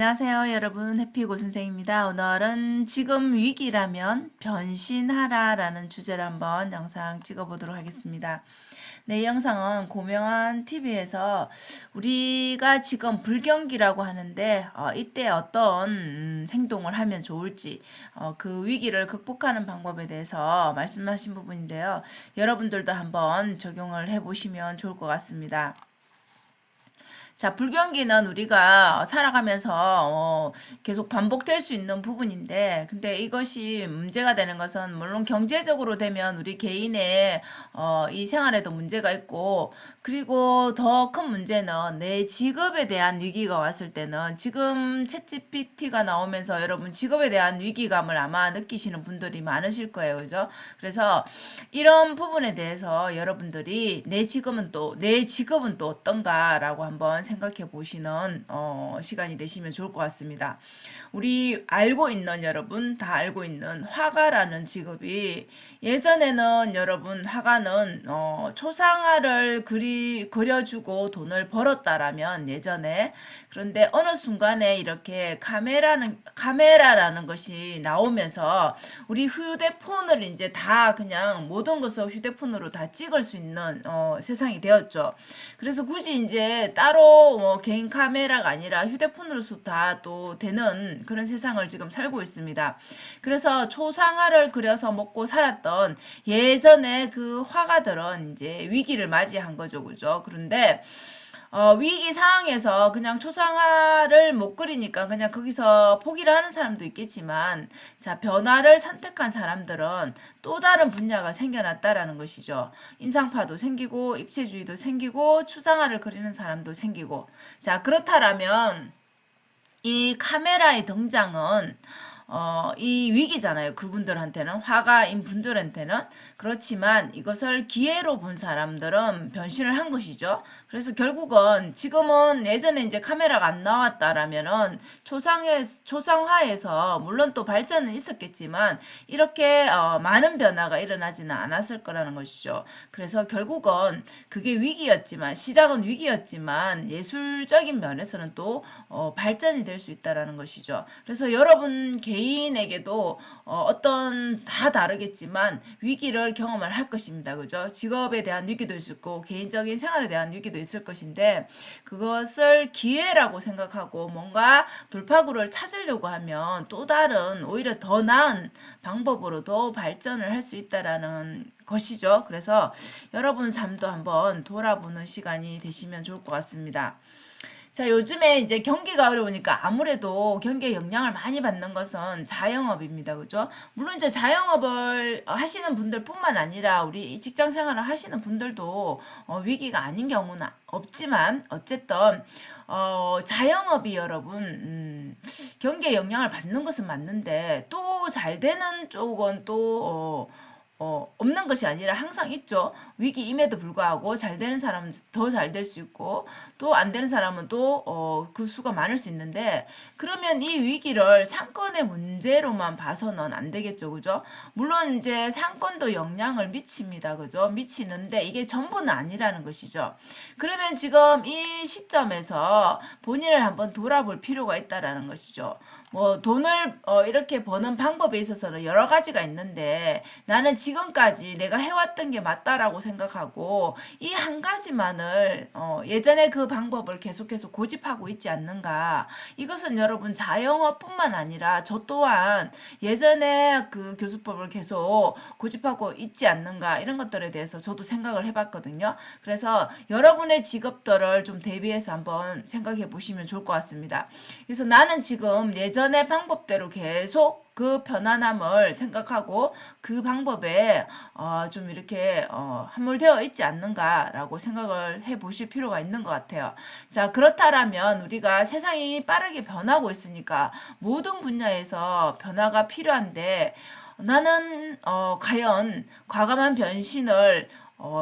안녕하세요 여러분, 해피고 선생입니다. 오늘은 지금 위기라면 변신하라 라는 주제로 한번 영상 찍어보도록 하겠습니다. 네, 이 영상은 고명한 TV에서 우리가 지금 불경기라고 하는데 이때 어떤 행동을 하면 좋을지 그 위기를 극복하는 방법에 대해서 말씀하신 부분인데요. 여러분들도 한번 적용을 해보시면 좋을 것 같습니다. 자, 불경기는 우리가 살아가면서 계속 반복될 수 있는 부분인데, 근데 이것이 문제가 되는 것은 물론 경제적으로 되면 우리 개인의 이 생활에도 문제가 있고, 그리고 더 큰 문제는 내 직업에 대한 위기가 왔을 때는 지금 챗GPT가 나오면서 여러분 직업에 대한 위기감을 아마 느끼시는 분들이 많으실 거예요, 그죠? 그래서 이런 부분에 대해서 여러분들이 내 직업은 또 어떤가라고 한번 생각해 보시는 시간이 되시면 좋을 것 같습니다. 우리 알고 있는 여러분 다 알고 있는 화가라는 직업이 예전에는 여러분 화가는 초상화를 그려주고 돈을 벌었다라면 예전에 그런데 어느 순간에 이렇게 카메라라는 것이 나오면서 우리 휴대폰을 이제 다 그냥 모든 것을 휴대폰으로 다 찍을 수 있는 세상이 되었죠. 그래서 굳이 이제 따로 개인 카메라가 아니라 휴대폰으로서 다 또 되는 그런 세상을 지금 살고 있습니다. 그래서 초상화를 그려서 먹고 살았던 예전에 그 화가들은 이제 위기를 맞이한 거죠, 그죠? 그런데 위기 상황에서 그냥 초상화를 못 그리니까 그냥 거기서 포기를 하는 사람도 있겠지만, 자, 변화를 선택한 사람들은 또 다른 분야가 생겨났다라는 것이죠. 인상파도 생기고, 입체주의도 생기고, 추상화를 그리는 사람도 생기고. 자, 그렇다라면, 이 카메라의 등장은 이 위기잖아요. 그분들한테는 화가인 분들한테는 그렇지만 이것을 기회로 본 사람들은 변신을 한 것이죠. 그래서 결국은 지금은 예전에 이제 카메라가 안 나왔다라면은 초상화에서 물론 또 발전은 있었겠지만 이렇게 많은 변화가 일어나지는 않았을 거라는 것이죠. 그래서 결국은 그게 위기였지만 시작은 위기였지만 예술적인 면에서는 또 발전이 될 수 있다라는 것이죠. 그래서 여러분 개인에게도 어떤 다 다르겠지만 위기를 경험을 할 것입니다. 그죠? 직업에 대한 위기도 있을 거고 개인적인 생활에 대한 위기도 있을 것인데 그것을 기회라고 생각하고 뭔가 돌파구를 찾으려고 하면 또 다른 오히려 더 나은 방법으로도 발전을 할 수 있다라는 것이죠. 그래서 여러분 삶도 한번 돌아보는 시간이 되시면 좋을 것 같습니다. 자, 요즘에 이제 경기가 어려우니까 아무래도 경기에 영향을 많이 받는 것은 자영업입니다. 그죠? 물론 이제 자영업을 하시는 분들뿐만 아니라 우리 직장 생활을 하시는 분들도 위기가 아닌 경우는 없지만 어쨌든 자영업이 여러분 경기에 영향을 받는 것은 맞는데 또 잘 되는 쪽은 또 없는 것이 아니라 항상 있죠. 위기임에도 불구하고 잘 되는 사람은 더 잘 될 수 있고 또 안 되는 사람은 또 그 수가 많을 수 있는데 그러면 이 위기를 상권의 문제로만 봐서는 안 되겠죠. 그죠? 물론 이제 상권도 영향을 미칩니다. 그죠? 미치는데 이게 전부는 아니라는 것이죠. 그러면 지금 이 시점에서 본인을 한번 돌아볼 필요가 있다라는 것이죠. 뭐 돈을 이렇게 버는 방법에 있어서는 여러 가지가 있는데 나는 지금까지 내가 해왔던 게 맞다라고 생각하고 이 한 가지만을 예전에 그 방법을 계속해서 고집하고 있지 않는가. 이것은 여러분 자영업뿐만 아니라 저 또한 예전에 그 교수법을 계속 고집하고 있지 않는가 이런 것들에 대해서 저도 생각을 해봤거든요. 그래서 여러분의 직업들을 좀 대비해서 한번 생각해 보시면 좋을 것 같습니다. 그래서 나는 지금 예전의 방법대로 계속 그 편안함을 생각하고 그 방법에 좀 이렇게 함몰되어 있지 않는가라고 생각을 해 보실 필요가 있는 것 같아요. 자, 그렇다면 우리가 세상이 빠르게 변하고 있으니까 모든 분야에서 변화가 필요한데 나는 과연 과감한 변신을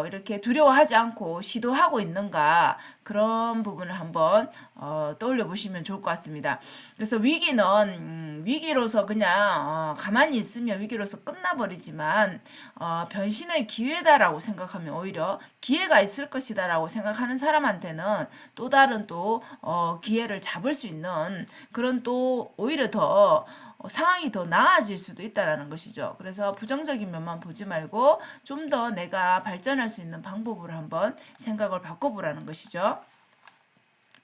이렇게 두려워하지 않고 시도하고 있는가, 그런 부분을 한번 떠올려 보시면 좋을 것 같습니다. 그래서 위기는 위기로서 그냥 가만히 있으면 위기로서 끝나버리지만 변신의 기회다라고 생각하면 오히려 기회가 있을 것이다라고 생각하는 사람한테는 또 다른 또 기회를 잡을 수 있는 그런 또 오히려 더 상황이 더 나아질 수도 있다라는 것이죠. 그래서 부정적인 면만 보지 말고 좀 더 내가 발전할 수 있는 방법으로 한번 생각을 바꿔보라는 것이죠.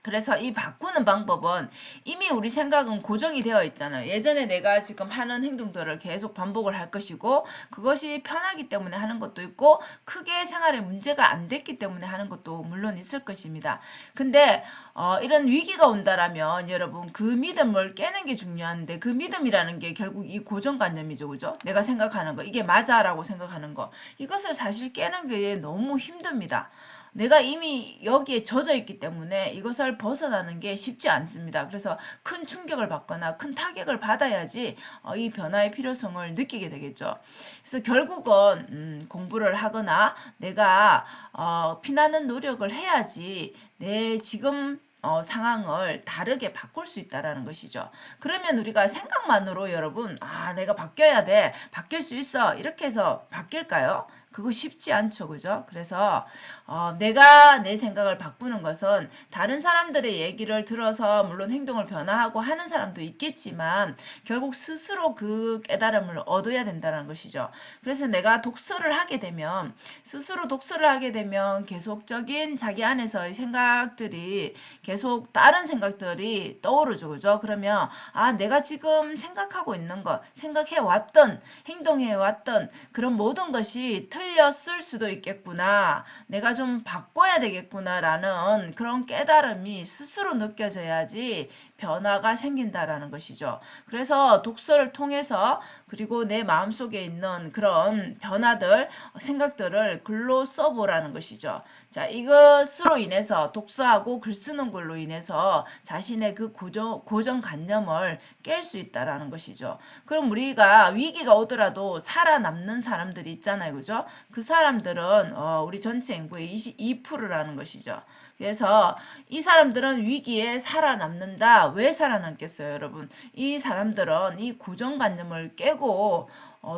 그래서 이 바꾸는 방법은 이미 우리 생각은 고정이 되어 있잖아요. 예전에 내가 지금 하는 행동들을 계속 반복을 할 것이고, 그것이 편하기 때문에 하는 것도 있고, 크게 생활에 문제가 안 됐기 때문에 하는 것도 물론 있을 것입니다. 근데 이런 위기가 온다라면 여러분 그 믿음을 깨는 게 중요한데, 그 믿음이라는 게 결국 이 고정관념이죠. 그죠? 내가 생각하는 거, 이게 맞아라고 생각하는 거, 이것을 사실 깨는 게 너무 힘듭니다. 내가 이미 여기에 젖어 있기 때문에 이것을 벗어나는 게 쉽지 않습니다. 그래서 큰 충격을 받거나 큰 타격을 받아야지 이 변화의 필요성을 느끼게 되겠죠. 그래서 결국은 공부를 하거나 내가 피나는 노력을 해야지 내 지금 상황을 다르게 바꿀 수 있다라는 것이죠. 그러면 우리가 생각만으로 여러분, 내가 바뀌어야 돼, 바뀔 수 있어, 이렇게 해서 바뀔까요? 그거 쉽지 않죠. 그죠? 그래서 내가 내 생각을 바꾸는 것은 다른 사람들의 얘기를 들어서 물론 행동을 변화하고 하는 사람도 있겠지만 결국 스스로 그 깨달음을 얻어야 된다는 것이죠. 그래서 내가 독서를 하게 되면, 스스로 독서를 하게 되면 계속적인 자기 안에서의 생각들이, 계속 다른 생각들이 떠오르죠. 그죠? 그러면 내가 지금 생각하고 있는 것, 생각해왔던, 행동해왔던 그런 모든 것이 틀렸을 수도 있겠구나, 내가 좀 바꿔야 되겠구나라는 그런 깨달음이 스스로 느껴져야지 변화가 생긴다라는 것이죠. 그래서 독서를 통해서, 그리고 내 마음속에 있는 그런 변화들, 생각들을 글로 써보라는 것이죠. 자, 이것으로 인해서, 독서하고 글 쓰는 걸로 인해서 자신의 그 고정관념을 깰 수 있다라는 것이죠. 그럼 우리가 위기가 오더라도 살아남는 사람들이 있잖아요. 그죠? 그 사람들은 우리 전체 인구의 22%라는 것이죠. 그래서 이 사람들은 위기에 살아남는다. 왜 살아남겠어요, 여러분? 이 사람들은 이 고정관념을 깨고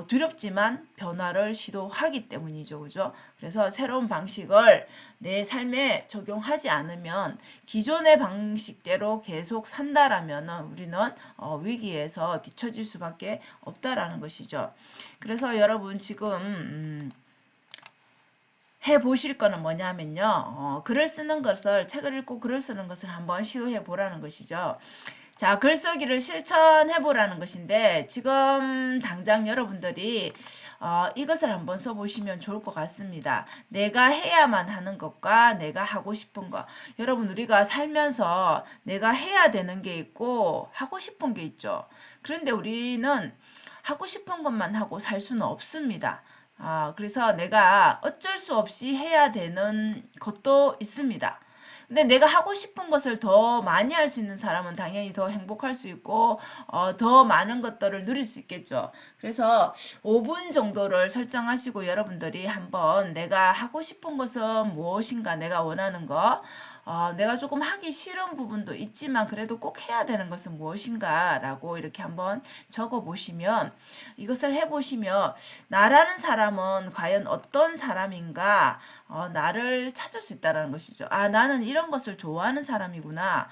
두렵지만 변화를 시도하기 때문이죠. 그죠? 그래서 새로운 방식을 내 삶에 적용하지 않으면, 기존의 방식대로 계속 산다라면 우리는 위기에서 뒤처질 수밖에 없다라는 것이죠. 그래서 여러분 지금 해보실 거는 뭐냐면요. 글을 쓰는 것을, 책을 읽고 글을 쓰는 것을 한번 시도해 보라는 것이죠. 자, 글쓰기를 실천해 보라는 것인데, 지금 당장 여러분들이 이것을 한번 써보시면 좋을 것 같습니다. 내가 해야만 하는 것과 내가 하고 싶은 것. 여러분, 우리가 살면서 내가 해야 되는 게 있고 하고 싶은 게 있죠. 그런데 우리는 하고 싶은 것만 하고 살 수는 없습니다. 그래서 내가 어쩔 수 없이 해야 되는 것도 있습니다. 근데 내가 하고 싶은 것을 더 많이 할 수 있는 사람은 당연히 더 행복할 수 있고 더 많은 것들을 누릴 수 있겠죠. 그래서 5분 정도를 설정하시고 여러분들이 한번 내가 하고 싶은 것은 무엇인가, 내가 원하는 거, 내가 조금 하기 싫은 부분도 있지만 그래도 꼭 해야 되는 것은 무엇인가 라고 이렇게 한번 적어보시면, 이것을 해보시면 나라는 사람은 과연 어떤 사람인가 나를 찾을 수 있다는 것이죠. 나는 이런 것을 좋아하는 사람이구나.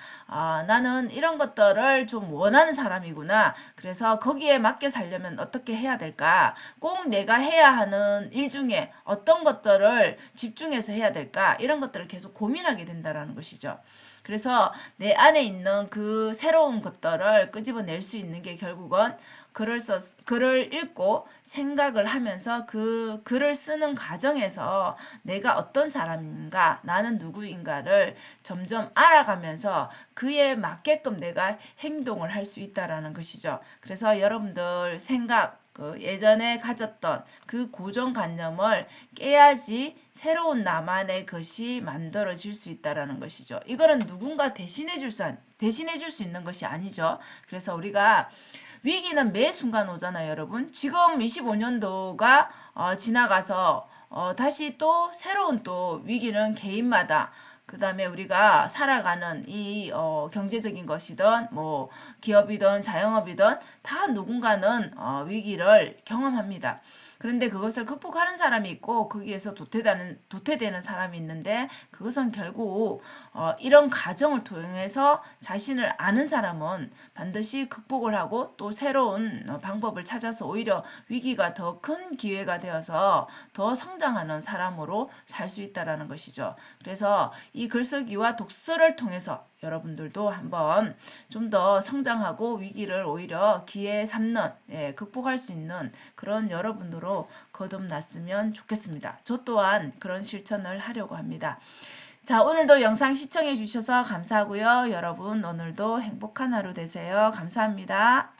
나는 이런 것들을 좀 원하는 사람이구나. 그래서 거기에 맞게 살려면 어떻게 해야 될까? 꼭 내가 해야 하는 일 중에 어떤 것들을 집중해서 해야 될까? 이런 것들을 계속 고민하게 된다는 것이죠. 그래서 내 안에 있는 그 새로운 것들을 끄집어낼 수 있는 게 결국은 글을 읽고 생각을 하면서 그 글을 쓰는 과정에서 내가 어떤 사람인가, 나는 누구인가를 점점 알아가면서 그에 맞게끔 내가 행동을 할 수 있다라는 것이죠. 그래서 여러분들 생각, 예전에 가졌던 그 고정관념을 깨야지 새로운 나만의 것이 만들어질 수 있다라는 것이죠. 이거는 누군가 대신해 줄 수 있는 것이 아니죠. 그래서 우리가 위기는 매 순간 오잖아요, 여러분. 지금 25년도가 지나가서 다시 또 새로운 또 위기는 개인마다 그 다음에 우리가 살아가는 이 경제적인 것이든 뭐 기업이든 자영업이든 다 누군가는 위기를 경험합니다. 그런데 그것을 극복하는 사람이 있고 거기에서 도태되는 사람이 있는데 그것은 결국 이런 과정을 통해서 자신을 아는 사람은 반드시 극복을 하고 또 새로운 방법을 찾아서 오히려 위기가 더 큰 기회가 되어서 더 성장하는 사람으로 살 수 있다는 것이죠. 그래서 이 글쓰기와 독서를 통해서 여러분들도 한번 좀 더 성장하고 위기를 오히려 기회에 삼는 극복할 수 있는 그런 여러분으로 거듭났으면 좋겠습니다. 저 또한 그런 실천을 하려고 합니다. 자, 오늘도 영상 시청해 주셔서 감사하고요. 여러분 오늘도 행복한 하루 되세요. 감사합니다.